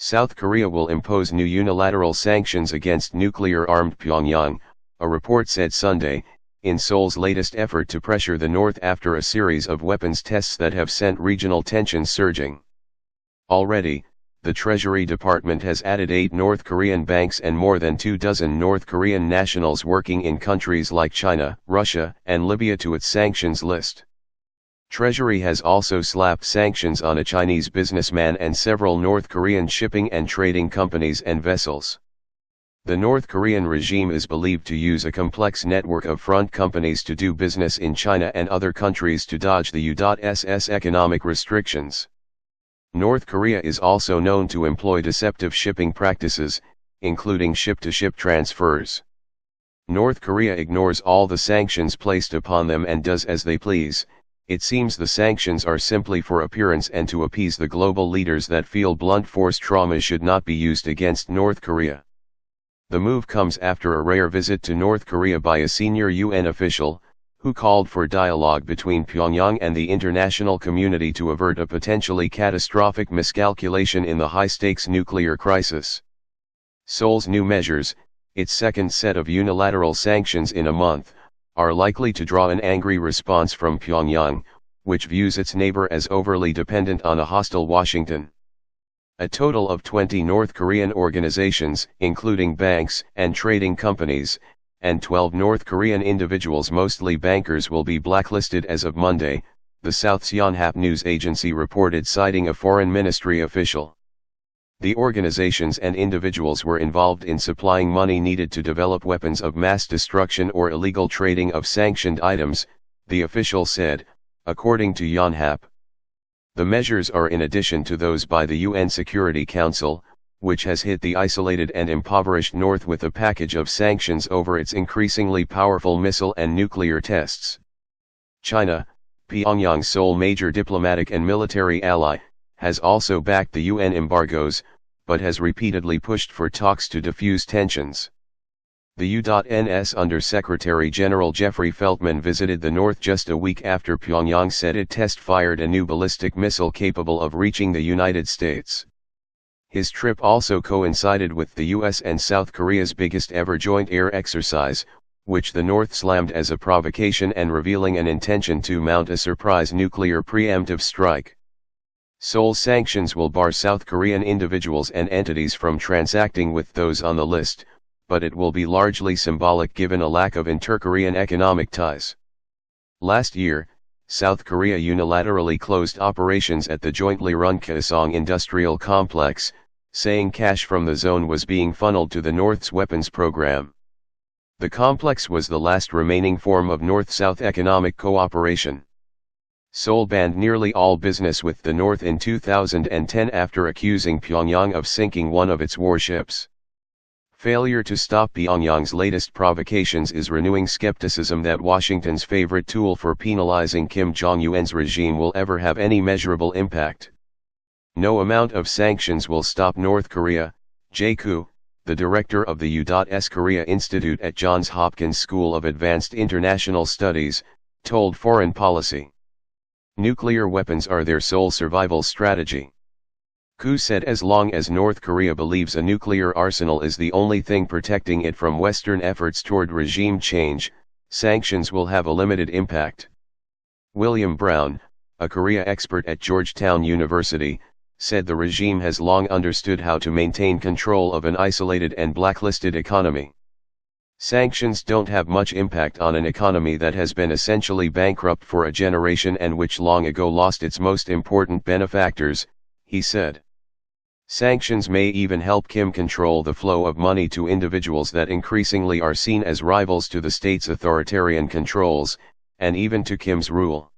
South Korea will impose new unilateral sanctions against nuclear-armed Pyongyang, a report said Sunday, in Seoul's latest effort to pressure the North after a series of weapons tests that have sent regional tensions surging. Already, the Treasury Department has added 8 North Korean banks and more than 24 North Korean nationals working in countries like China, Russia, and Libya to its sanctions list. Treasury has also slapped sanctions on a Chinese businessman and several North Korean shipping and trading companies and vessels. The North Korean regime is believed to use a complex network of front companies to do business in China and other countries to dodge the U.S. economic restrictions. North Korea is also known to employ deceptive shipping practices, including ship-to-ship transfers. North Korea ignores all the sanctions placed upon them and does as they please. It seems the sanctions are simply for appearance and to appease the global leaders that feel blunt force trauma should not be used against North Korea. The move comes after a rare visit to North Korea by a senior UN official, who called for dialogue between Pyongyang and the international community to avert a potentially catastrophic miscalculation in the high-stakes nuclear crisis. Seoul's new measures, its second set of unilateral sanctions in a month, are likely to draw an angry response from Pyongyang, which views its neighbor as overly dependent on a hostile Washington. A total of 20 North Korean organizations, including banks and trading companies, and 12 North Korean individuals, mostly bankers, will be blacklisted as of Monday, the South Yonhap news agency reported, citing a foreign ministry official. The organizations and individuals were involved in supplying money needed to develop weapons of mass destruction or illegal trading of sanctioned items, the official said, according to Yonhap. The measures are in addition to those by the UN Security Council, which has hit the isolated and impoverished North with a package of sanctions over its increasingly powerful missile and nuclear tests. China, Pyongyang's sole major diplomatic and military ally, has also backed the UN embargoes, but has repeatedly pushed for talks to defuse tensions. The U.N.'s Under-Secretary General Jeffrey Feltman visited the North just a week after Pyongyang said it test-fired a new ballistic missile capable of reaching the United States. His trip also coincided with the U.S. and South Korea's biggest ever joint air exercise, which the North slammed as a provocation and revealing an intention to mount a surprise nuclear preemptive strike. Seoul's sanctions will bar South Korean individuals and entities from transacting with those on the list, but it will be largely symbolic given a lack of inter-Korean economic ties. Last year, South Korea unilaterally closed operations at the jointly run Kaesong industrial complex, saying cash from the zone was being funneled to the North's weapons program. The complex was the last remaining form of North-South economic cooperation. Seoul banned nearly all business with the North in 2010 after accusing Pyongyang of sinking one of its warships. Failure to stop Pyongyang's latest provocations is renewing skepticism that Washington's favorite tool for penalizing Kim Jong-un's regime will ever have any measurable impact. No amount of sanctions will stop North Korea, Jae-koo, the director of the U.S. Korea Institute at Johns Hopkins School of Advanced International Studies, told Foreign Policy. Nuclear weapons are their sole survival strategy. Koo said as long as North Korea believes a nuclear arsenal is the only thing protecting it from Western efforts toward regime change, sanctions will have a limited impact. William Brown, a Korea expert at Georgetown University, said the regime has long understood how to maintain control of an isolated and blacklisted economy. Sanctions don't have much impact on an economy that has been essentially bankrupt for a generation and which long ago lost its most important benefactors, he said. Sanctions may even help Kim control the flow of money to individuals that increasingly are seen as rivals to the state's authoritarian controls, and even to Kim's rule.